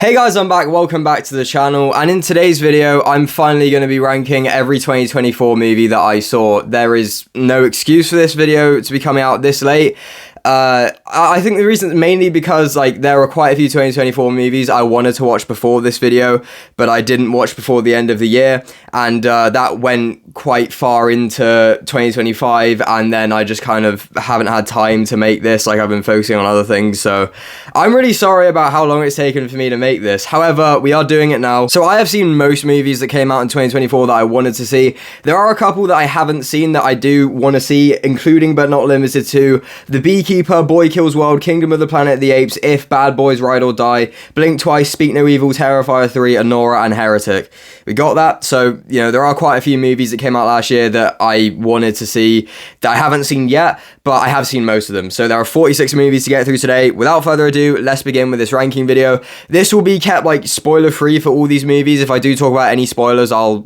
Hey guys, I'm back, welcome back to the channel, and in today's video, I'm finally going to be ranking every 2024 movie that I saw. There is no excuse for this video to be coming out this late. I think the reason mainly because there are quite a few 2024 movies I wanted to watch before this video, but I didn't watch before the end of the year, and that went quite far into 2025, and then I just kind of haven't had time to make this. I've been focusing on other things, so I'm really sorry about how long it's taken for me to make this. However, we are doing it now. So I have seen most movies that came out in 2024 that I wanted to see. There are a couple that I haven't seen that I do want to see, including but not limited to The Beekeeper, Boy Kills World, Kingdom of the Planet of the Apes, If, Bad Boys Ride or Die, Blink Twice, Speak No Evil, Terrifier 3, Anora, and Heretic. We got that. So, there are quite a few movies that came out last year that I wanted to see that I haven't seen yet, but I have seen most of them. So there are 46 movies to get through today. Without further ado, let's begin with this ranking video. This will be kept spoiler free for all these movies. If I do talk about any spoilers, I'll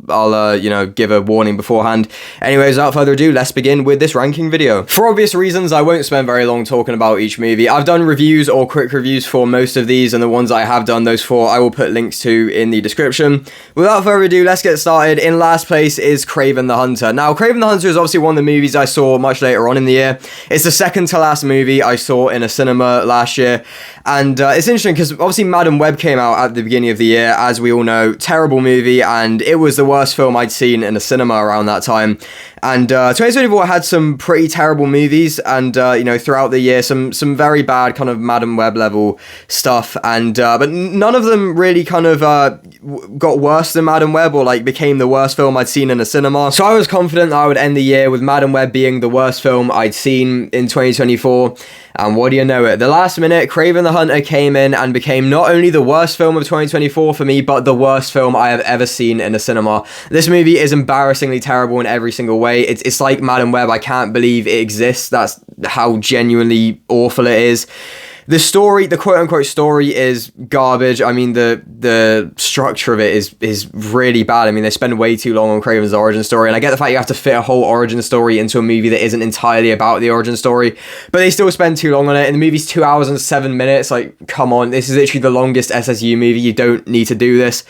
give a warning beforehand. Anyways, without further ado, let's begin with this ranking video. For obvious reasons, I won't spend very long talking about each movie. I've done reviews or quick reviews for most of these, and the ones I have done those for, I will put links to in the description. Without further ado, let's get started. In last place is Kraven the Hunter. Now, Kraven the Hunter is obviously one of the movies I saw much later on in the year. It's the second to last movie I saw in a cinema last year, and it's interesting because obviously Madam Web came out at the beginning of the year, as we all know. Terrible movie, and it was the worst film I'd seen in a cinema around that time. And 2024 had some pretty terrible movies, and throughout the year, some very bad kind of Madam Web level stuff, and but none of them really kind of got worse than Madam Web, or became the worst film I'd seen in a cinema. So I was confident that I would end the year with Madam Web being the worst film I'd seen in 2024. And what do you know it? The last minute, Kraven the Hunter came in and became not only the worst film of 2024 for me, but the worst film I have ever seen in a cinema. This movie is embarrassingly terrible in every single way. It's like Madam Web. I can't believe it exists. That's how genuinely awful it is. The story, the quote-unquote story, is garbage. I mean, the structure of it is really bad. I mean, they spend way too long on Kraven's origin story, and I get the fact you have to fit a whole origin story into a movie that isn't entirely about the origin story, but they still spend too long on it, and the movie's 2 hours and 7 minutes. Come on, this is literally the longest SSU movie. You don't need to do this.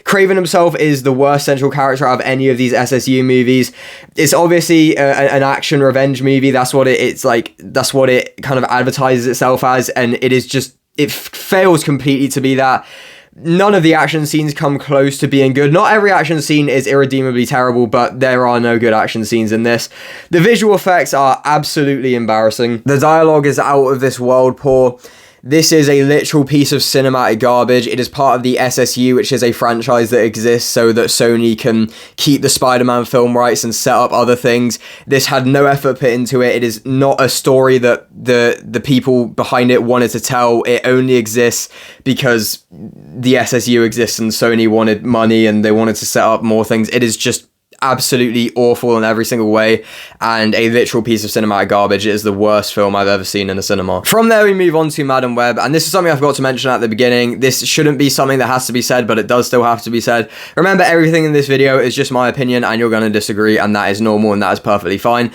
Kraven himself is the worst central character out of any of these SSU movies. It's obviously an action revenge movie. That's what it's like. That's what it kind of advertises itself as, and it fails completely to be that. None of the action scenes come close to being good. Not every action scene is irredeemably terrible, but there are no good action scenes in this. The visual effects are absolutely embarrassing. The dialogue is out of this world poor. This is a literal piece of cinematic garbage. It is part of the SSU, which is a franchise that exists so that Sony can keep the Spider-Man film rights and set up other things. This had no effort put into it. It is not a story that the people behind it wanted to tell. It only exists because the SSU exists and Sony wanted money and they wanted to set up more things. It is just absolutely awful in every single way, and a literal piece of cinematic garbage. It is the worst film I've ever seen in a cinema. From there, we move on to Madam Web, and this is something I forgot to mention at the beginning. This shouldn't be something that has to be said, but it does still have to be said. Remember, everything in this video is just my opinion, and you're going to disagree, and that is normal, and that is perfectly fine.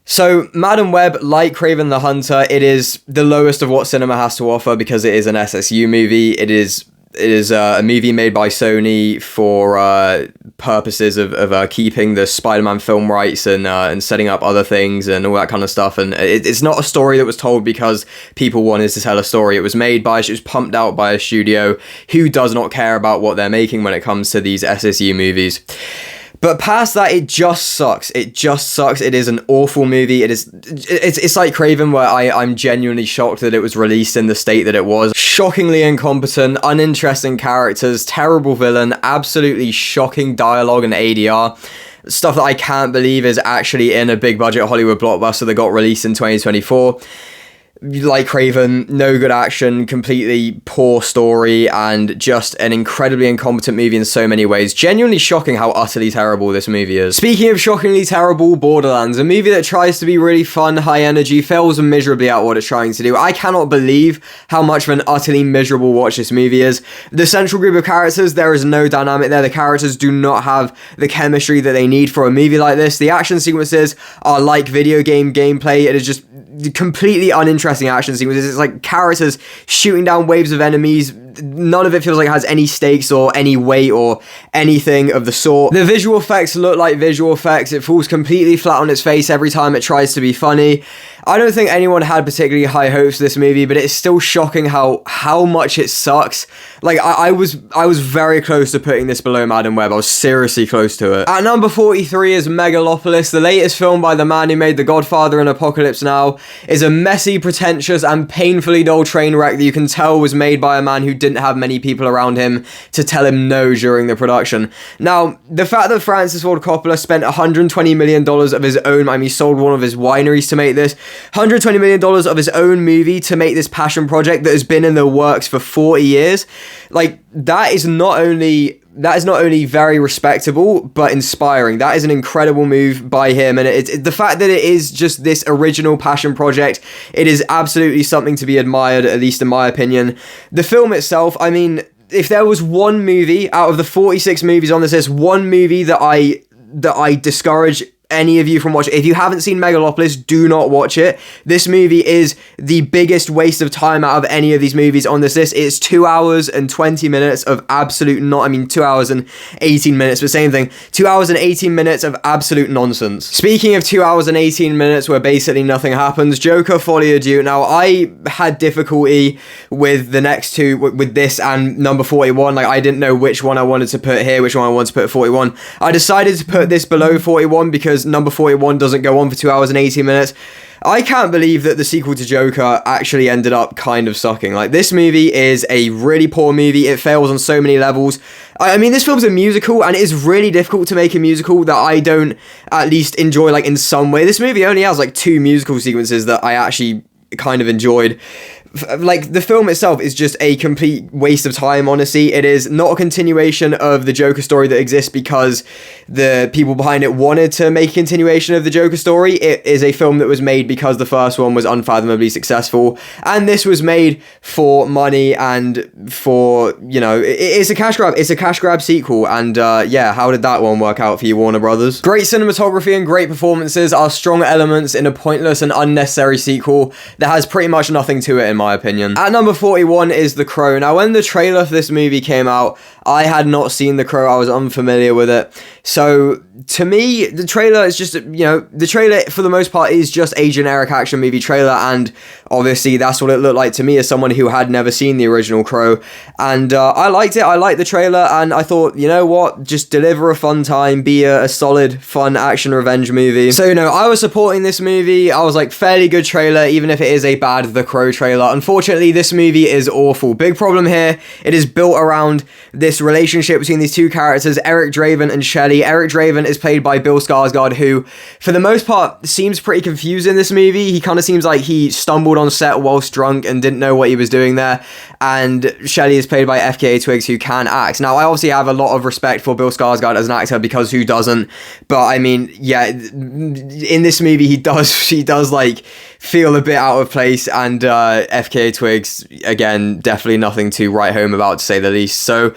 So, Madam Web, like Kraven the Hunter, it is the lowest of what cinema has to offer because it is an SSU movie. It is a movie made by Sony for purposes of keeping the Spider-Man film rights and setting up other things and all that kind of stuff. And it's not a story that was told because people wanted to tell a story. It was pumped out by a studio who does not care about what they're making when it comes to these SSU movies. But past that, it just sucks. It just sucks. It is an awful movie. It's like Kraven, where I'm genuinely shocked that it was released in the state that it was. Shockingly incompetent, uninteresting characters, terrible villain, absolutely shocking dialogue and ADR. Stuff that I can't believe is actually in a big budget Hollywood blockbuster that got released in 2024. Like Kraven, no good action, completely poor story, and just an incredibly incompetent movie in so many ways. Genuinely shocking how utterly terrible this movie is. Speaking of shockingly terrible, Borderlands, a movie that tries to be really fun, high energy, fails miserably at what it's trying to do. I cannot believe how much of an utterly miserable watch this movie is. The central group of characters, there is no dynamic there. The characters do not have the chemistry that they need for a movie like this. The action sequences are like video game gameplay. It is just completely uninteresting action sequences. It's like characters shooting down waves of enemies, none of it feels like it has any stakes or any weight or anything of the sort. The visual effects look like visual effects. It falls completely flat on its face every time it tries to be funny. I don't think anyone had particularly high hopes for this movie, but it's still shocking how much it sucks. Like, I was very close to putting this below Madam Web. I was seriously close to it. At number 43 is Megalopolis, the latest film by the man who made The Godfather and Apocalypse Now. Is a messy, pretentious, and painfully dull train wreck that you can tell was made by a man who didn't have many people around him to tell him no during the production. Now, the fact that Francis Ford Coppola spent $120 million of his own, he sold one of his wineries to make this, $120 million of his own movie to make this passion project that has been in the works for 40 years. Like, that is not only very respectable, but inspiring. That is an incredible move by him, and the fact that it is just this original passion project, it is absolutely something to be admired, at least in my opinion. The film itself, if there was one movie out of the 46 movies on this list, one movie that I discourage any of you from watching. If you haven't seen Megalopolis, do not watch it. This movie is the biggest waste of time out of any of these movies on this list. It's 2 hours and 20 minutes of absolute 2 hours and 18 minutes, but same thing. 2 hours and 18 minutes of absolute nonsense. Speaking of 2 hours and 18 minutes where basically nothing happens, Joker, Folie, Deux. Now, I had difficulty with the next two, with this and number 41. Like, I didn't know which one I wanted to put here, which one I wanted to put at 41. I decided to put this below 41 because number 41 doesn't go on for 2 hours and 18 minutes. I can't believe that the sequel to Joker actually ended up kind of sucking. Like, this movie is a really poor movie. It fails on so many levels. This film's a musical, and it is really difficult to make a musical that I don't at least enjoy, like, in some way. This movie only has, like, 2 musical sequences that I actually kind of enjoyed. Like, the film itself is just a complete waste of time, honestly. It is not a continuation of the Joker story that exists because the people behind it wanted to make a continuation of the Joker story. It is a film that was made because the first one was unfathomably successful, and this was made for money and for, it's a cash grab. It's a cash grab sequel, and how did that one work out for you, Warner Brothers? Great cinematography and great performances are strong elements in a pointless and unnecessary sequel that has pretty much nothing to it, in my opinion. At number 41 is The Crow. Now, when the trailer for this movie came out, I had not seen The Crow. I was unfamiliar with it. So, to me, the trailer is just, the trailer, for the most part, is just a generic action movie trailer, and obviously, that's what it looked like to me as someone who had never seen the original Crow, and I liked it. I liked the trailer, and I thought, you know what, just deliver a fun time, be a solid, fun action revenge movie. So, I was supporting this movie. I was like, fairly good trailer, even if it is a bad The Crow trailer. Unfortunately, this movie is awful. Big problem here, it is built around this relationship between these two characters, Eric Draven and Shelley. Eric Draven is played by Bill Skarsgård, who, for the most part, seems pretty confused in this movie. He kind of seems like he stumbled on set whilst drunk and didn't know what he was doing there. And Shelley is played by FKA Twigs, who can act. Now, I obviously have a lot of respect for Bill Skarsgård as an actor, because who doesn't? But in this movie, he does like feel a bit out of place, and FKA Twigs, again, definitely nothing to write home about, to say the least. So,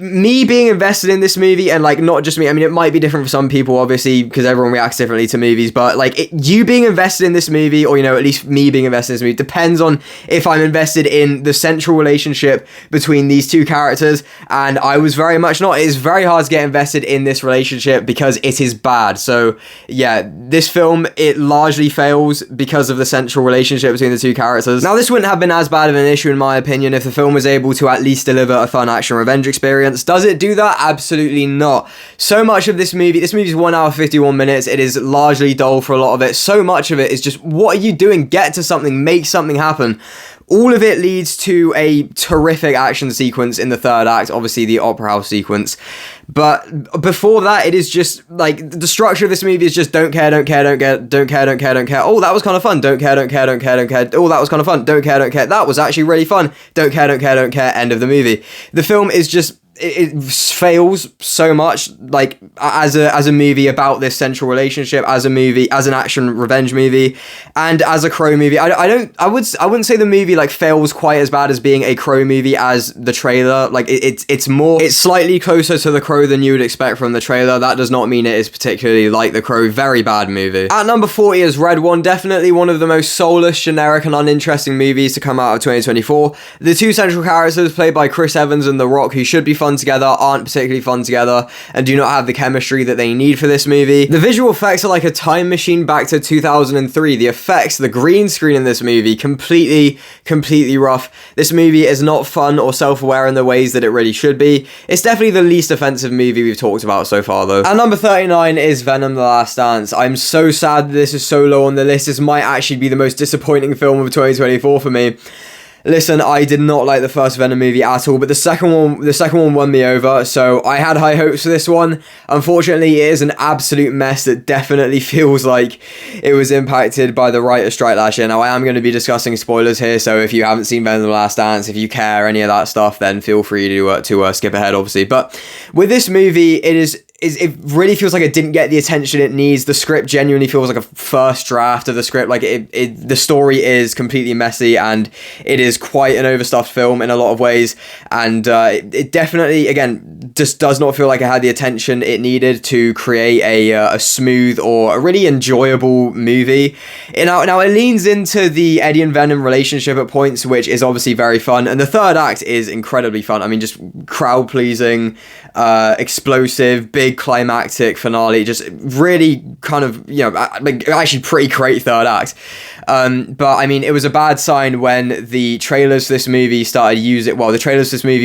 me being invested in this movie, and like, not just me, it might be different for some people, obviously, because everyone reacts differently to movies, but like, you being invested in this movie, or at least me being invested in this movie, depends on if I'm invested in the central relationship between these two characters, and I was very much not. It is very hard to get invested in this relationship because it is bad. So yeah, this film, it largely fails because of the central relationship between the two characters. Now, this wouldn't have been as bad of an issue, in my opinion, if the film was able to at least deliver a fun action revenge experience. Does it do that? Absolutely not. So much of this movie's 1 hour 51 minutes. It is largely dull for a lot of it. So much of it is just, what are you doing? Get to something, make something happen. All of it leads to a terrific action sequence in the third act, obviously the opera house sequence. But before that, it is just like, the structure of this movie is just don't care, don't care, don't care, don't care, don't care, don't care. Oh, that was kind of fun. Don't care, don't care, don't care, don't care. Oh, that was kind of fun. Don't care, don't care. That was actually really fun. Don't care, don't care, don't care. End of the movie. The film is just, it fails so much, like as a movie about this central relationship, as a movie, as an action revenge movie, and as a Crow movie. I wouldn't say the movie like fails quite as bad as being a Crow movie as the trailer. Like it's slightly closer to the Crow than you would expect from the trailer. That does not mean it is particularly like the Crow. Very bad movie. At number 40 is Red One, definitely one of the most soulless, generic, and uninteresting movies to come out of 2024. The two central characters, played by Chris Evans and The Rock, who should be fun together, aren't particularly fun together, and do not have the chemistry that they need for this movie. The visual effects are like a time machine back to 2003. The effects, the green screen in this movie, completely rough. This movie is not fun or self-aware in the ways that it really should be. It's definitely the least offensive movie we've talked about so far, though. At number 39 is Venom: The Last Dance. I'm so sad that this is so low on the list. This might actually be the most disappointing film of 2024 for me. Listen, I did not like the first Venom movie at all, but the second one won me over, so I had high hopes for this one. Unfortunately, it is an absolute mess that definitely feels like it was impacted by the writer's strike last year. Now, I am going to be discussing spoilers here, so if you haven't seen Venom: The Last Dance, if you care any of that stuff, then feel free to skip ahead, obviously. But with this movie, it really feels like it didn't get the attention it needs. The script genuinely feels like a first draft of the script. Like the story is completely messy, and it is quite an overstuffed film in a lot of ways. And it definitely, again, just does not feel like it had the attention it needed to create a smooth or a really enjoyable movie. Now it leans into the Eddie and Venom relationship at points, which is obviously very fun. And the third act is incredibly fun. I mean, just crowd pleasing, explosive, big climactic finale, just really kind of, actually pretty great third act. But I mean, it was a bad sign when the trailers for this movie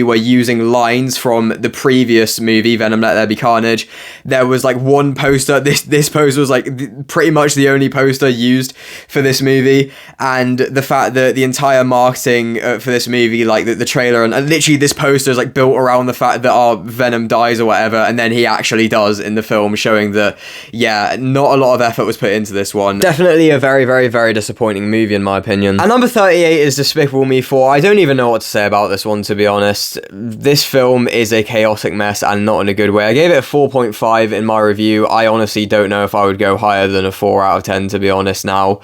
were using lines from the previous movie, Venom: Let There Be Carnage. There was like one poster, this poster was like pretty much the only poster used for this movie, and the fact that the entire marketing for this movie, like the trailer and literally this poster is like built around the fact that Venom dies or whatever, and then he actually does in the film, showing that, yeah, not a lot of effort was put into this one. Definitely a very, very, very disappointing movie in my opinion. And number 38 is Despicable Me 4. I don't even know what to say about this one, to be honest. This film is a chaotic mess, and not in a good way. I gave it a 4.5 in my review. I honestly don't know if I would go higher than a 4 out of 10, to be honest now.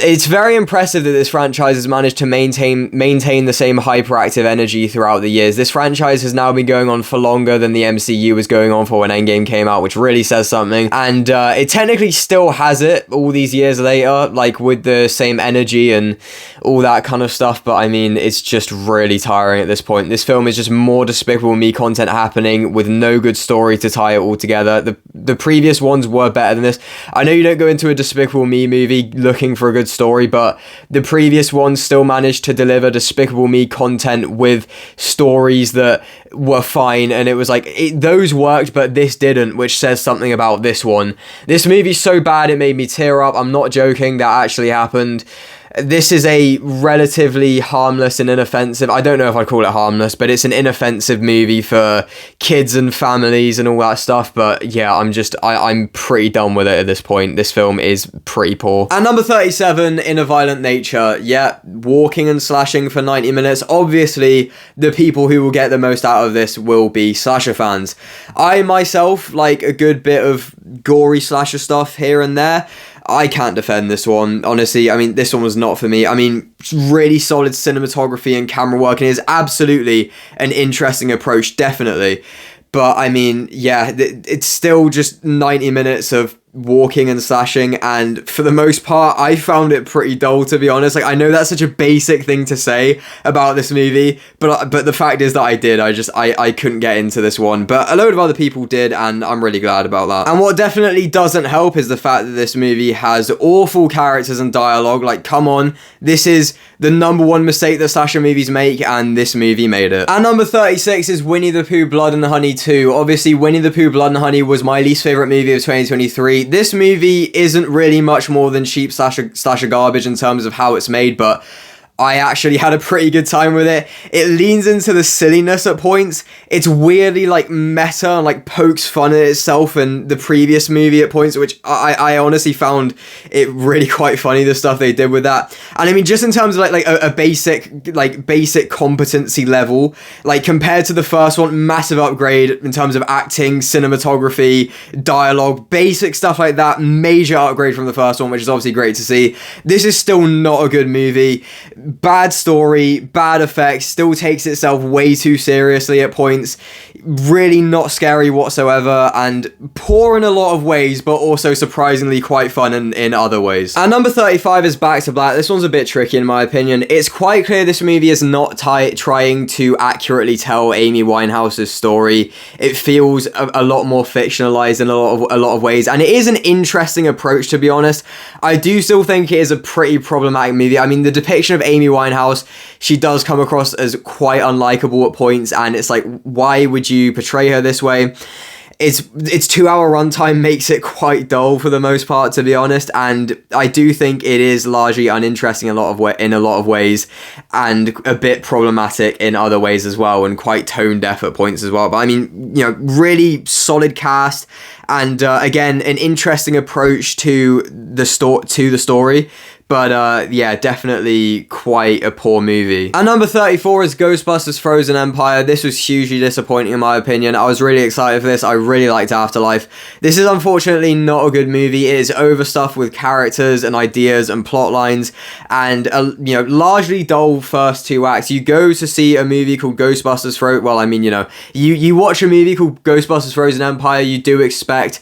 It's very impressive that this franchise has managed to maintain the same hyperactive energy throughout the years. This franchise has now been going on for longer than the MCU was going on for when Endgame came out, which really says something. And it technically still has it all these years later, like with the same energy and all that kind of stuff. But I mean, it's just really tiring at this point. This film is just more Despicable Me content happening with no good story to tie it all together. The previous ones were better than this. I know you don't go into a Despicable Me movie looking for a good story, but the previous ones still managed to deliver Despicable Me content with stories that were fine, and it was like those worked, but this didn't, which says something about this one. This movie's so bad it made me tear up. I'm not joking, that actually happened. This is a relatively harmless and inoffensive, I don't know if I'd call it harmless, but it's an inoffensive movie for kids and families and all that stuff. But yeah, I'm pretty done with it at this point. This film is pretty poor. And number 37, In a Violent Nature. Yeah, walking and slashing for 90 minutes. Obviously, the people who will get the most out of this will be slasher fans. I myself like a good bit of gory slasher stuff here and there. I can't defend this one, honestly. I mean, this one was not for me. I mean, really solid cinematography and camera work, and it is absolutely an interesting approach, definitely. But, I mean, yeah, it's still just 90 minutes of walking and slashing, and for the most part I found it pretty dull, to be honest. Like, I know that's such a basic thing to say about this movie, but the fact is that I couldn't get into this one, but a load of other people did, and I'm really glad about that. And what definitely doesn't help is the fact that this movie has awful characters and dialogue. Like, come on, this is the number one mistake that slasher movies make, and this movie made it. And number 36 is Winnie the Pooh Blood and Honey 2. Obviously, Winnie the Pooh Blood and Honey was my least favorite movie of 2023. This movie isn't really much more than cheap slasher garbage in terms of how it's made, but I actually had a pretty good time with it. It leans into the silliness at points. It's weirdly like meta and like pokes fun at itself and the previous movie at points, which I honestly found it really quite funny, the stuff they did with that. And I mean, just in terms of like a basic competency level, like compared to the first one, massive upgrade in terms of acting, cinematography, dialogue, basic stuff like that, major upgrade from the first one, which is obviously great to see. This is still not a good movie. Bad story, bad effects, still takes itself way too seriously at points, really not scary whatsoever, and poor in a lot of ways, but also surprisingly quite fun in other ways. And number 35 is Back to Black. This one's a bit tricky in my opinion. It's quite clear this movie is not trying to accurately tell Amy Winehouse's story. It feels a lot more fictionalized in a lot of ways, and it is an interesting approach, to be honest. I do still think it is a pretty problematic movie. I mean, the depiction of Amy Winehouse, she does come across as quite unlikable at points, and it's like, why would you portray her this way? Its 2-hour runtime makes it quite dull for the most part, to be honest, and I do think it is largely uninteresting in a lot of ways, and a bit problematic in other ways as well, and quite tone deaf at points as well. But I mean, you know, really solid cast, and again, an interesting approach to the story. But yeah, definitely quite a poor movie. And number 34 is Ghostbusters Frozen Empire. This was hugely disappointing in my opinion. I was really excited for this. I really liked Afterlife. This is unfortunately not a good movie. It is overstuffed with characters and ideas and plot lines, and you know, largely dull first 2 acts. You go to see a movie called Ghostbusters you watch a movie called Ghostbusters Frozen Empire, you do expect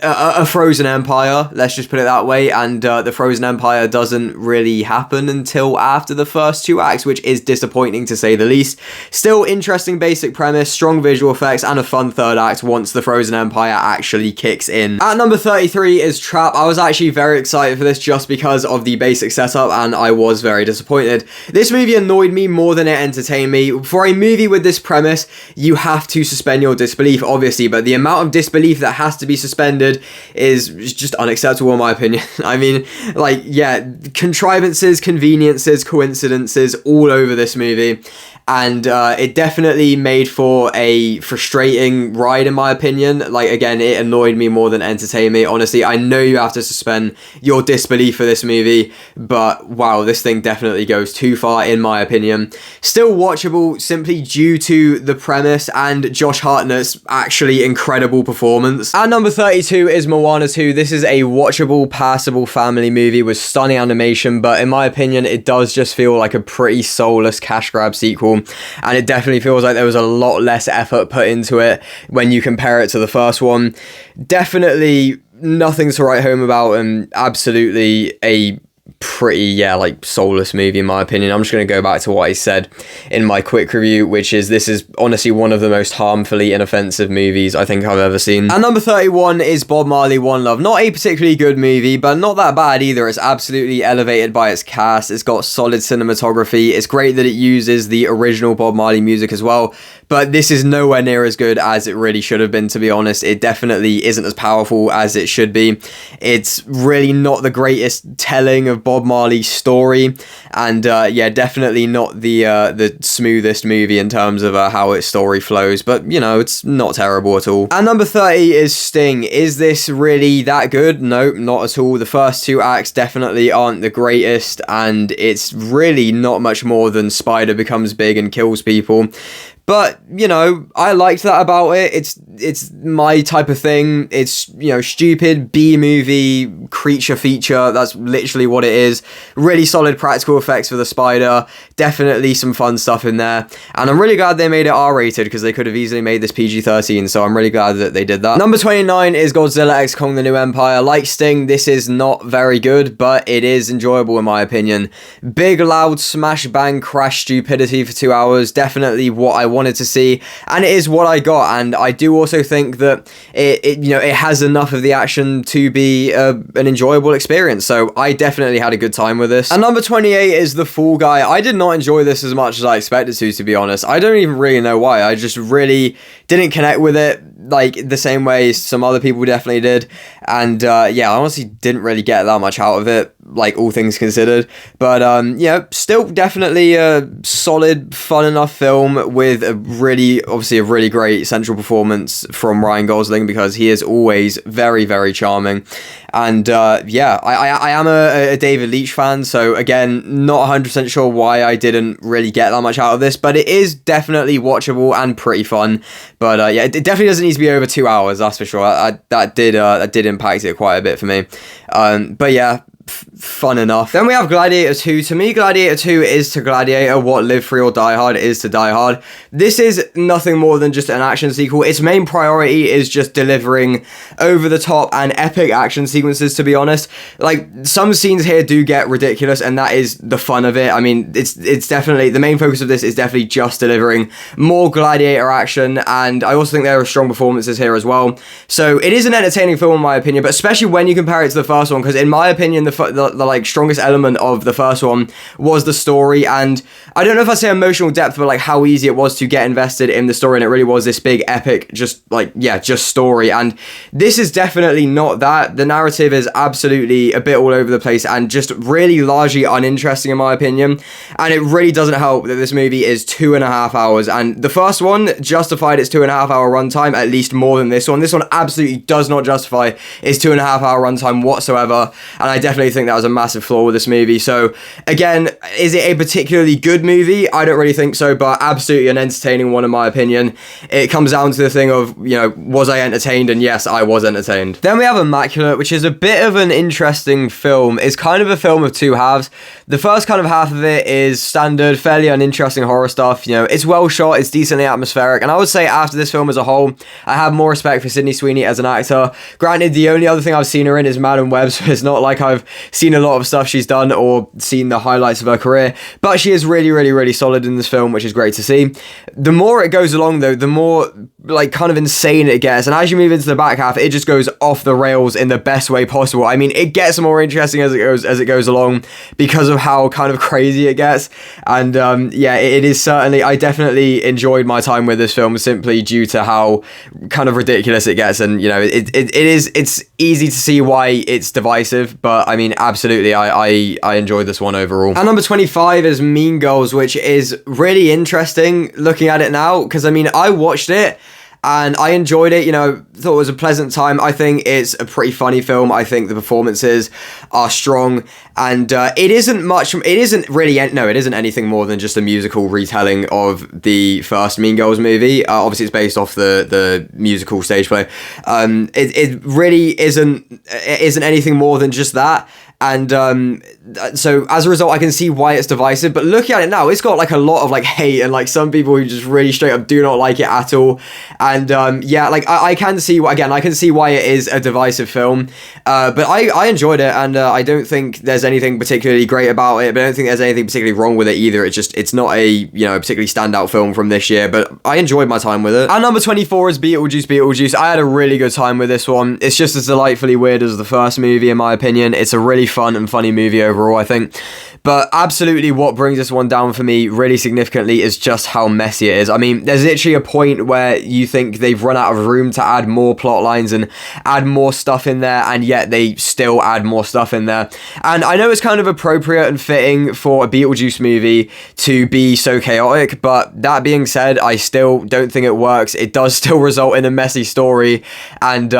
a Frozen Empire, let's just put it that way, and the Frozen Empire doesn't really happen until after the first 2 acts, which is disappointing to say the least. Still interesting basic premise, strong visual effects, and a fun third act once the Frozen Empire actually kicks in. At number 33 is Trap. I was actually very excited for this just because of the basic setup, and I was very disappointed. This movie annoyed me more than it entertained me. For a movie with this premise, you have to suspend your disbelief, obviously, but the amount of disbelief that has to be suspended is just unacceptable in my opinion. I mean, like, yeah, contrivances, conveniences, coincidences all over this movie, and it definitely made for a frustrating ride in my opinion. Like, again, it annoyed me more than entertained me. Honestly, I know you have to suspend your disbelief for this movie, but wow, this thing definitely goes too far in my opinion. Still watchable simply due to the premise and Josh Hartnett's actually incredible performance. At number 32 is Moana 2. This is a watchable, passable family movie with stunning animation, but in my opinion, it does just feel like a pretty soulless cash grab sequel, and it definitely feels like there was a lot less effort put into it when you compare it to the first one. Definitely nothing to write home about, and absolutely a pretty, like, soulless movie in my opinion. I'm just going to go back to what I said in my quick review, which is this is honestly one of the most harmfully inoffensive movies I think I've ever seen. And number 31 is Bob Marley One Love. Not a particularly good movie, but not that bad either. It's absolutely elevated by its cast. It's got solid cinematography. It's great that it uses the original Bob Marley music as well, but this is nowhere near as good as it really should have been, to be honest. It definitely isn't as powerful as it should be. It's really not the greatest telling of Bob Marley's story, and yeah, definitely not the smoothest movie in terms of how its story flows, but you know, it's not terrible at all. And number 30 is Sting. Is this really that good? Nope, not at all. The first 2 acts definitely aren't the greatest, and it's really not much more than Spider becomes big and kills people. But, you know, I liked that about it. It's my type of thing. It's, you know, stupid B-movie creature feature. That's literally what it is. Really solid practical effects for the spider. Definitely some fun stuff in there. And I'm really glad they made it R-rated, because they could have easily made this PG-13. So I'm really glad that they did that. Number 29 is Godzilla x Kong the New Empire. Like Sting, this is not very good, but it is enjoyable in my opinion. Big, loud, smash, bang, crash stupidity for 2 hours. Definitely what I wanted to see, and it is what I got. And I do also think that it has enough of the action to be an enjoyable experience, so I definitely had a good time with this. And number 28 is The Fall Guy. I did not enjoy this as much as I expected to be honest. I don't even really know why. I just really didn't connect with it. like the same way some other people definitely did. And yeah, I honestly didn't really get that much out of it, like all things considered. But yeah, still definitely a solid, fun enough film with obviously a really great central performance from Ryan Gosling, because he is always very, very charming. And yeah, I am a David Leitch fan, so again, not 100% sure why I didn't really get that much out of this, but it is definitely watchable and pretty fun. But yeah, it definitely doesn't need to be over 2 hours, that's for sure. That did impact it quite a bit for me. But yeah, fun enough. Then we have Gladiator 2. To me, Gladiator 2 is to Gladiator what Live Free or Die Hard is to Die Hard. This is nothing more than just an action sequel. Its main priority is just delivering over-the-top and epic action sequences, to be honest. Like, some scenes here do get ridiculous, and that is the fun of it. I mean, it's definitely, the main focus of this is definitely just delivering more Gladiator action, and I also think there are strong performances here as well. So, it is an entertaining film in my opinion, but especially when you compare it to the first one, because in my opinion, the like strongest element of the first one was the story, and I don't know if I'd say emotional depth, but like how easy it was to get invested in the story, and it really was this big epic just story. And this is definitely not that. The narrative is absolutely a bit all over the place and just really largely uninteresting in my opinion, and it really doesn't help that this movie is 2.5 hours, and the first one justified its 2.5 hour runtime at least more than this one. This one absolutely does not justify its 2.5 hour runtime whatsoever, and I definitely think that was a massive flaw with this movie. So again, is it a particularly good movie? I don't really think so, but absolutely an entertaining one in my opinion. It comes down to the thing of, you know, was I entertained? And yes, I was entertained. Then we have Immaculate, which is a bit of an interesting film. It's kind of a film of two halves. The first kind of half of it is standard, fairly uninteresting horror stuff. You know, it's well shot, it's decently atmospheric, and I would say after this film as a whole, I have more respect for Sydney Sweeney as an actor. Granted, the only other thing I've seen her in is Madam Web, so it's not like I've seen a lot of stuff she's done or seen the highlights of her career, but she is really, really, really solid in this film, which is great to see. The more it goes along though, the more like kind of insane it gets, and as you move into the back half, it just goes off the rails in the best way possible. I mean, it gets more interesting as it goes along because of how kind of crazy it gets. And yeah, it is certainly, I definitely enjoyed my time with this film simply due to how kind of ridiculous it gets. And you know, it's easy to see why it's divisive, but I mean, absolutely, I enjoyed this one overall. And number 25 is Mean Girls, which is really interesting looking at it now, because I mean, I watched it and I enjoyed it, you know, thought it was a pleasant time. I think it's a pretty funny film. I think the performances are strong, and it isn't anything more than just a musical retelling of the first Mean Girls movie. Obviously it's based off the musical stage play. It really isn't anything more than just that. And so as a result, I can see why it's divisive, but looking at it now, it's got like a lot of like hate and like some people who just really straight up do not like it at all. And yeah, like I can see why it is a divisive film, but I enjoyed it, and I don't think there's anything particularly great about it, but I don't think there's anything particularly wrong with it either. It's not a, you know, particularly standout film from this year, but I enjoyed my time with it. And number 24 is Beetlejuice. I had a really good time with this one. It's just as delightfully weird as the first movie in my opinion. It's a really fun and funny movie overall, I think. But absolutely what brings this one down for me really significantly is just how messy it is. I mean, there's literally a point where you think they've run out of room to add more plot lines and add more stuff in there, and yet they still add more stuff in there. And I know it's kind of appropriate and fitting for a Beetlejuice movie to be so chaotic, but that being said, I still don't think it works. It does still result in a messy story, and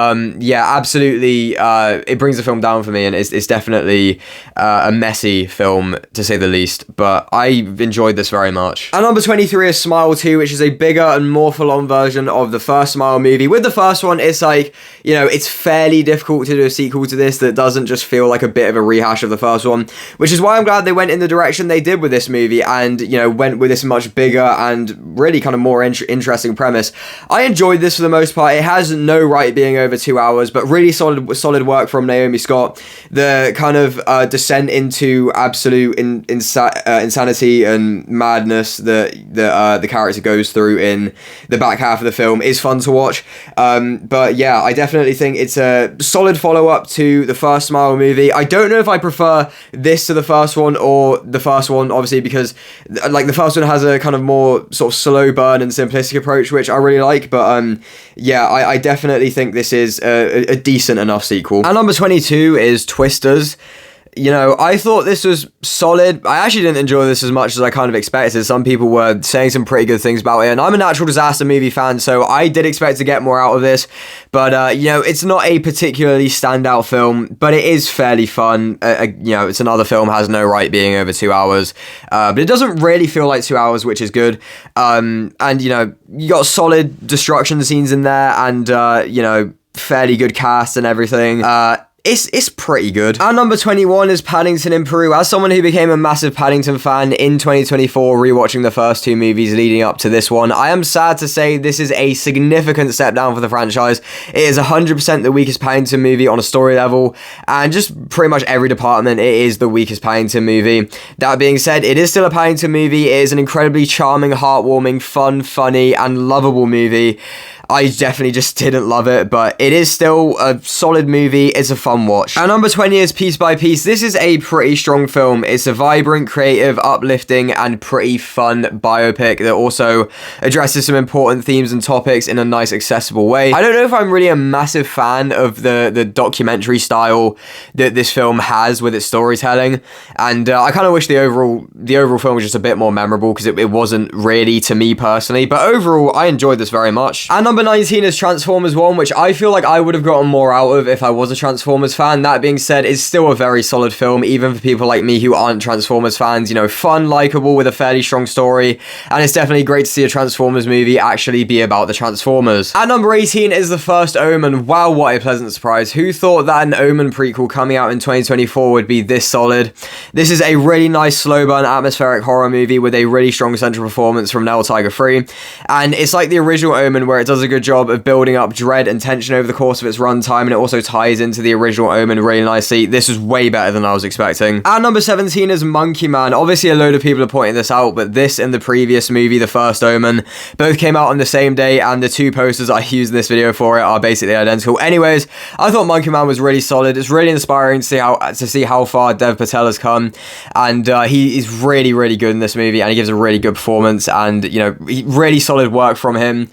yeah, absolutely, it brings the film down for me, and it's definitely a messy film, to say the least, but I enjoyed this very much. And number 23 is Smile 2, which is a bigger and more full-on version of the first Smile movie. With the first one, it's like, you know, it's fairly difficult to do a sequel to this that doesn't just feel like a bit of a rehash of the first one, which is why I'm glad they went in the direction they did with this movie and, you know, went with this much bigger and really kind of more interesting premise. I enjoyed this for the most part. It has no right being over 2 hours, but really solid work from Naomi Scott. The kind kind of descent into absolute insanity and madness that the character goes through in the back half of the film is fun to watch. But yeah, I definitely think it's a solid follow-up to the first Marvel movie. I don't know if I prefer this to the first one or the first one, obviously, because like the first one has a kind of more sort of slow burn and simplistic approach, which I really like. But yeah, I definitely think this is a decent enough sequel. And number 22 is Twisters. You know, I thought this was solid. I actually didn't enjoy this as much as I kind of expected. Some people were saying some pretty good things about it, and I'm a natural disaster movie fan, so I did expect to get more out of this. But, you know, it's not a particularly standout film, but it is fairly fun. You know, it's another film, has no right being over 2 hours, but it doesn't really feel like 2 hours, which is good. And, you know, you got solid destruction scenes in there, and, you know, fairly good cast and everything. It's pretty good. And number 21 is Paddington in Peru. As someone who became a massive Paddington fan in 2024, rewatching the first two movies leading up to this one, I am sad to say this is a significant step down for the franchise. It is 100% the weakest Paddington movie on a story level, and just pretty much every department, it is the weakest Paddington movie. That being said, it is still a Paddington movie. It is an incredibly charming, heartwarming, fun, funny, and lovable movie. I definitely just didn't love it, but it is still a solid movie. It's a fun watch. And number 20 is Piece by Piece. This is a pretty strong film. It's a vibrant, creative, uplifting, and pretty fun biopic that also addresses some important themes and topics in a nice, accessible way. I don't know if I'm really a massive fan of the documentary style that this film has with its storytelling, and I kind of wish the overall film was just a bit more memorable, because it wasn't really to me personally, but overall, I enjoyed this very much. And number 19 is Transformers 1, which I feel like I would have gotten more out of if I was a Transformers fan. That being said, it's still a very solid film, even for people like me who aren't Transformers fans. You know, fun, likable, with a fairly strong story, and it's definitely great to see a Transformers movie actually be about the Transformers. At number 18 is The First Omen. Wow, what a pleasant surprise. Who thought that an Omen prequel coming out in 2024 would be this solid? This is a really nice, slow burn, atmospheric horror movie with a really strong central performance from Nell Tiger 3, and it's like the original Omen, where it does a good job of building up dread and tension over the course of its runtime, and it also ties into the original Omen really nicely. This is way better than I was expecting. At number 17 is Monkey Man. Obviously, a load of people are pointing this out, but this and the previous movie, The First Omen, both came out on the same day, and the two posters I used in this video for it are basically identical. Anyways, I thought Monkey Man was really solid. It's really inspiring to see how far Dev Patel has come, and he is really, really good in this movie, and he gives a really good performance, and, you know, really solid work from him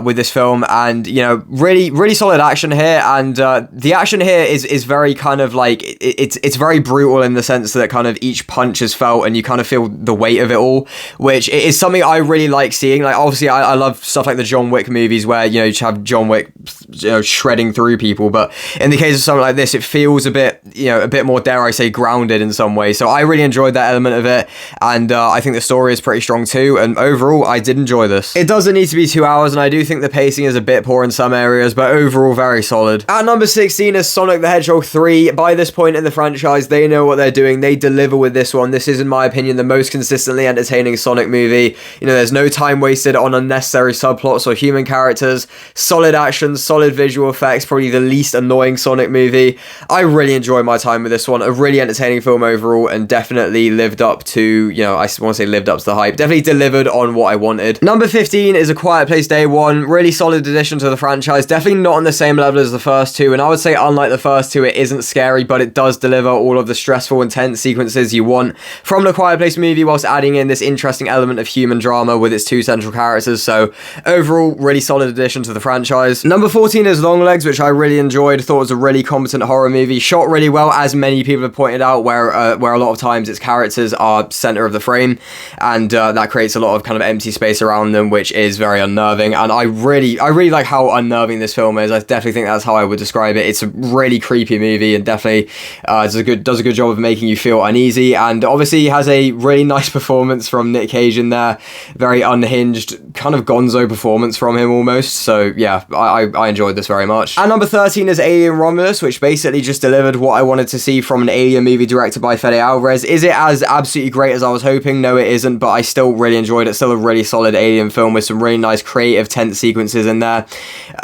with this film, and, you know, really solid action here, and the action here is very kind of like, it's very brutal in the sense that kind of each punch is felt, and you kind of feel the weight of it all, which is something I really like seeing. Like, obviously, I love stuff like the John Wick movies, where, you know, you have John Wick, you know, shredding through people, but in the case of something like this, it feels a bit, you know, a bit more, dare I say, grounded in some way. So I really enjoyed that element of it, and I think the story is pretty strong too, and overall, I did enjoy this. It doesn't need to be 2 hours, and I do think the pacing is a bit poor in some areas, but overall very solid. At number 16 is Sonic the Hedgehog 3. By this point in the franchise, they know what they're doing. They deliver with this one. This is, in my opinion, the most consistently entertaining Sonic movie. You know, there's no time wasted on unnecessary subplots or human characters. Solid action, solid visual effects, probably the least annoying Sonic movie. I really enjoyed my time with this one. A really entertaining film overall, and definitely lived up to, you know, I want to say lived up to the hype. Definitely delivered on what I wanted. Number 15 is A Quiet Place Day 1. Really solid addition to the franchise. Definitely not on the same level as the first two, and I would say, unlike the first two, it isn't scary, but it does deliver all of the stressful, intense sequences you want from the Quiet Place movie, whilst adding in this interesting element of human drama with its two central characters. So overall, really solid addition to the franchise. Number 14 is Longlegs, which I really enjoyed. Thought it was a really competent horror movie, shot really well, as many people have pointed out, where a lot of times its characters are center of the frame, and that creates a lot of kind of empty space around them, which is very unnerving, and I really like how unnerving this film is. I definitely think that's how I would describe it. It's a really creepy movie, and definitely does a good job of making you feel uneasy, and obviously has a really nice performance from Nick Cage in there. Very unhinged, kind of gonzo performance from him almost. So yeah, I enjoyed this very much. And number 13 is Alien Romulus, which basically just delivered what I wanted to see from an Alien movie directed by Fede Alvarez. Is it as absolutely great as I was hoping? No, it isn't, but I still really enjoyed it. Still a really solid Alien film with some really nice, creative, tense sequences in there,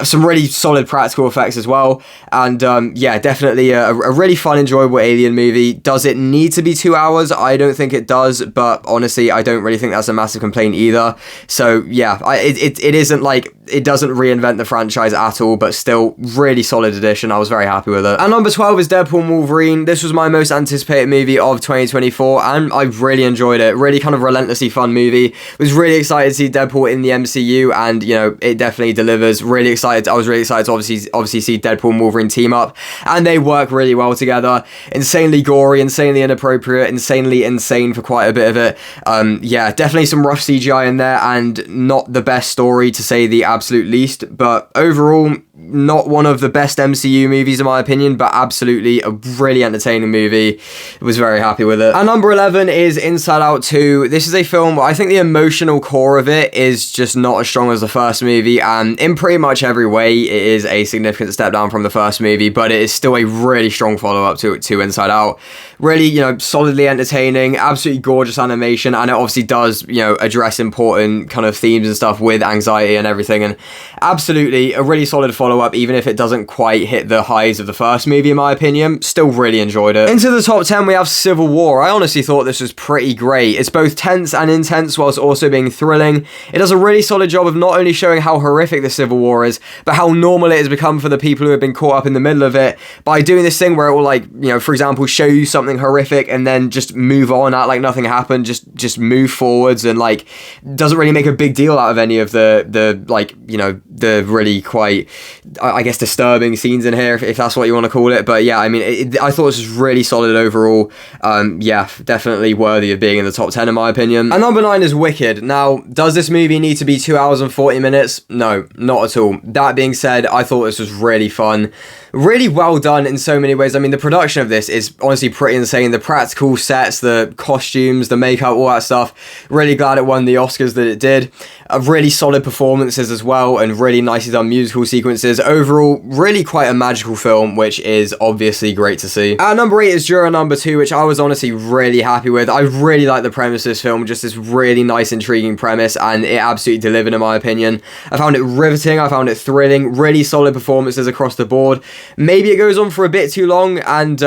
some really solid practical effects as well, and yeah, definitely a really fun, enjoyable alien movie. Does it need to be 2 hours? I don't think it does, but honestly, I don't really think that's a massive complaint either. So yeah, it isn't like, it doesn't reinvent the franchise at all, but still really solid addition. I was very happy with it. And number 12 is Deadpool Wolverine. This was my most anticipated movie of 2024, and I really enjoyed it. Really kind of relentlessly fun movie. Was really excited to see Deadpool in the MCU, and you know, it definitely delivers. Really excited. I was really excited to obviously see Deadpool and Wolverine team up, and they work really well together. Insanely gory, insanely inappropriate, insanely insane for quite a bit of it. Yeah, definitely some rough CGI in there, and not the best story, to say the absolute least, but overall, not one of the best MCU movies in my opinion, but absolutely a really entertaining movie. Was very happy with it. And number 11 is Inside Out 2. This is a film where I think the emotional core of it is just not as strong as the first movie, and in pretty much every way it is a significant step down from the first movie, but it is still a really strong follow-up to Inside Out. Really, you know, solidly entertaining, absolutely gorgeous animation, and it obviously does, you know, address important kind of themes and stuff with anxiety and everything, and absolutely a really solid follow-up, even if it doesn't quite hit the highs of the first movie in my opinion. Still really enjoyed it. Into the top 10 we have Civil War. I honestly thought this was pretty great. It's both tense and intense whilst also being thrilling. It does a really solid job of not only showing how horrific the Civil War is, but how normal it has become for the people who have been caught up in the middle of it, by doing this thing where it will, like, you know, for example, show you something horrific and then just move on, act like nothing happened, just move forwards, and like doesn't really make a big deal out of any of the like, you know, the really quite, I guess, disturbing scenes in here, if that's what you want to call it. But yeah, I mean, I thought this was really solid overall. Yeah, definitely worthy of being in the top 10 in my opinion. And number 9 is Wicked. Now, does this movie need to be 2 hours and 40 minutes? No, not at all. That being said, I thought this was really fun. Really well done in so many ways. I mean, the production of this is honestly pretty insane. The practical sets, the costumes, the makeup, all that stuff. Really glad it won the Oscars that it did. Really solid performances as well, and really nicely done musical sequences. Overall, really quite a magical film, which is obviously great to see. At number 8 is Juror number 2, which I was honestly really happy with. I really like the premise of this film, just this really nice, intriguing premise, and it absolutely delivered in my opinion. I found it riveting, I found it thrilling, really solid performances across the board. Maybe it goes on for a bit too long, and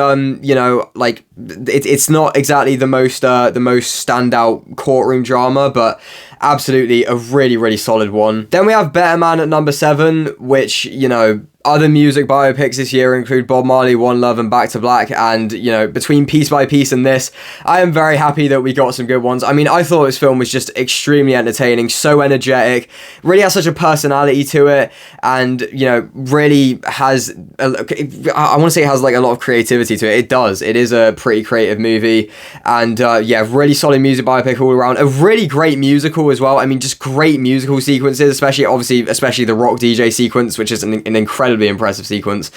you know, like it's not exactly the most standout courtroom drama, but absolutely a really solid one. Then we have Better Man at number 7, which, you know, other music biopics this year include Bob Marley, One Love, and Back to Black, and, you know, between Piece by Piece and this, I am very happy that we got some good ones. I mean, I thought this film was just extremely entertaining, so energetic, really has such a personality to it, and, you know, really has, I want to say it has, like, a lot of creativity to it. It does. It is a pretty creative movie, and, yeah, really solid music biopic all around. A really great musical as well. I mean, just great musical sequences, especially the rock DJ sequence, which is an incredibly impressive sequence.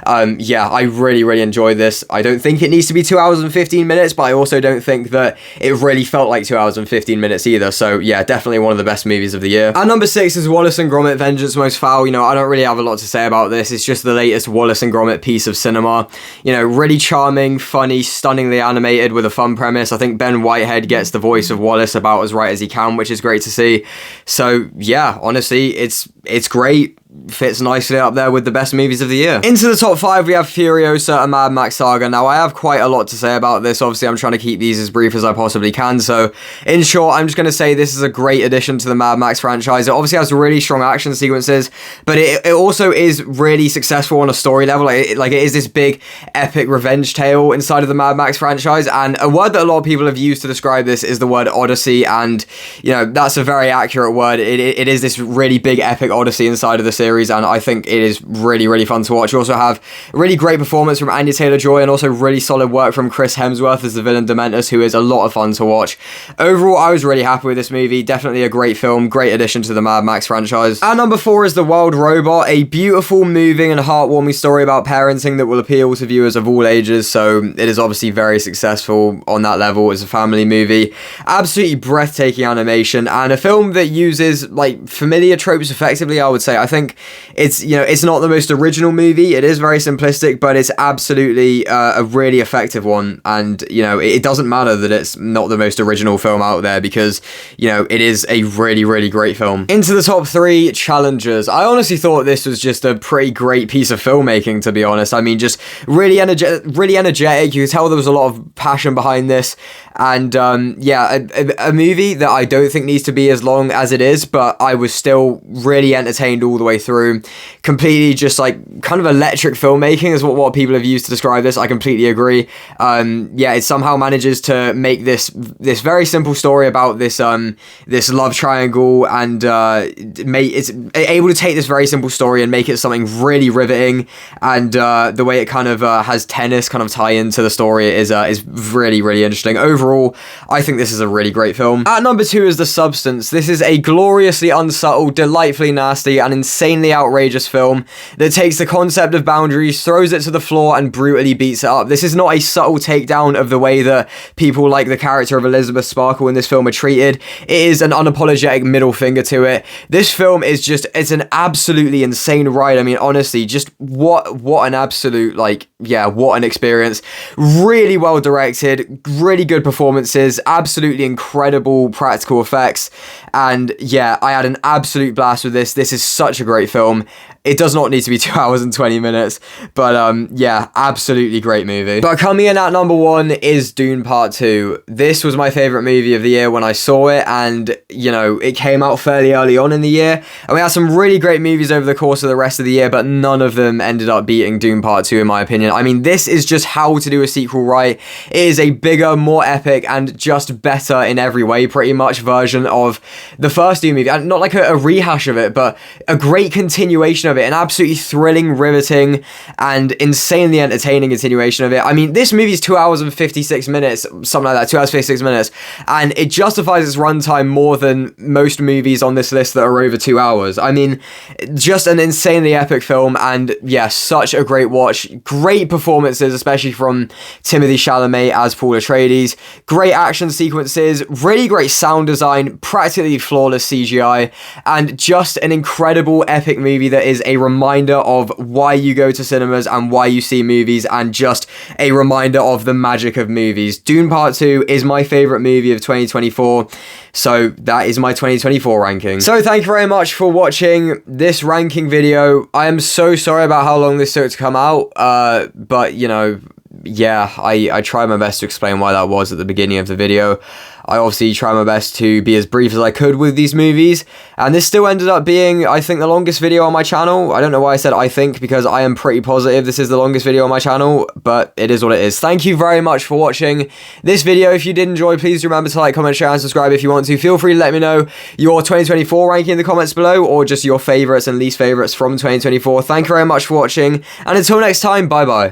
Yeah, I really enjoyed this. I don't think it needs to be 2 hours and 15 minutes, but I also don't think that it really felt like 2 hours and 15 minutes either. So yeah, definitely one of the best movies of the year. And number 6 is Wallace and Gromit: Vengeance Most Foul. You know, I don't really have a lot to say about this. It's just the latest Wallace and Gromit piece of cinema. You know, really charming, funny, stunningly animated with a fun premise. I think Ben Whitehead gets the voice of Wallace about as right as he can, which is great to see. So yeah, honestly, it's great. Fits nicely up there with the best movies of the year. Into the top 5 we have Furiosa and Mad Max Saga. Now, I have quite a lot to say about this. Obviously, I'm trying to keep these as brief as I possibly can, so in short, I'm just going to say this is a great addition to the Mad Max franchise. It obviously has really strong action sequences, but it also is really successful on a story level. Like it is this big epic revenge tale inside of the Mad Max franchise, and a word that a lot of people have used to describe this is the word odyssey, and you know, that's a very accurate word. It is this really big epic odyssey inside of the series, and I think it is really fun to watch. You also have a really great performance from Anya Taylor-Joy, and also really solid work from Chris Hemsworth as the villain Dementus, who is a lot of fun to watch. Overall, I was really happy with this movie. Definitely a great film, great addition to the Mad Max franchise. At number 4 is The Wild Robot, a beautiful, moving, and heartwarming story about parenting that will appeal to viewers of all ages, so it is obviously very successful on that level as a family movie. Absolutely breathtaking animation, and a film that uses, like, familiar tropes effectively, I would say. I think think it's, you know, it's not the most original movie. It is very simplistic, but it's absolutely a really effective one. And, you know, it doesn't matter that it's not the most original film out there, because, you know, it is a really, really great film. Into the top 3 challengers. I honestly thought this was just a pretty great piece of filmmaking, to be honest. I mean, just really energetic. You could tell there was a lot of passion behind this. And yeah, a movie that I don't think needs to be as long as it is, but I was still really entertained all the way through. Completely just like kind of electric filmmaking is what people have used to describe this. I completely agree. Yeah, it somehow manages to make this very simple story about this this love triangle, and it's able to take this very simple story and make it something really riveting. And the way it kind of has tennis kind of tie into the story is really, really interesting. Overall, I think this is a really great film. At number 2 is The Substance. This is a gloriously unsubtle, delightfully nasty, and insanely outrageous film that takes the concept of boundaries, throws it to the floor, and brutally beats it up. This is not a subtle takedown of the way that people like the character of Elizabeth Sparkle in this film are treated. It is an unapologetic middle finger to it. This film is just, it's an absolutely insane ride. I mean, honestly, just what an absolute, like, yeah, what an experience. Really well directed, really good performances, absolutely incredible practical effects, and yeah, I had an absolute blast with this. This is such a great film. It does not need to be 2 hours and 20 minutes, but yeah, absolutely great movie. But coming in at number 1 is Dune Part 2. This was my favorite movie of the year when I saw it, and, you know, it came out fairly early on in the year, and we had some really great movies over the course of the rest of the year, but none of them ended up beating Dune Part 2 in my opinion. I mean, this is just how to do a sequel right. It is a bigger, more epic, and just better in every way, pretty much, version of the first Dune movie. And not like a rehash of it, but a great continuation of it, an absolutely thrilling, riveting, and insanely entertaining continuation of it. I mean, this movie is 2 hours and 56 minutes, something like that, 2 hours 56 minutes, and it justifies its runtime more than most movies on this list that are over 2 hours. I mean, just an insanely epic film, and yeah, such a great watch. Great performances, especially from Timothée Chalamet as Paul Atreides. Great action sequences, really great sound design, practically flawless CGI, and just an incredible epic movie that is a reminder of why you go to cinemas and why you see movies, and just a reminder of the magic of movies. Dune Part 2 is my favorite movie of 2024, so that is my 2024 ranking. So thank you very much for watching this ranking video. I am so sorry about how long this took to come out, but you know, yeah, I tried my best to explain why that was at the beginning of the video. I obviously tried my best to be as brief as I could with these movies, and this still ended up being, I think, the longest video on my channel. I don't know why I said I think, because I am pretty positive this is the longest video on my channel, but it is what it is. Thank you very much for watching this video. If you did enjoy, please remember to like, comment, share, and subscribe if you want to. Feel free to let me know your 2024 ranking in the comments below, or just your favorites and least favorites from 2024. Thank you very much for watching, and until next time, bye bye.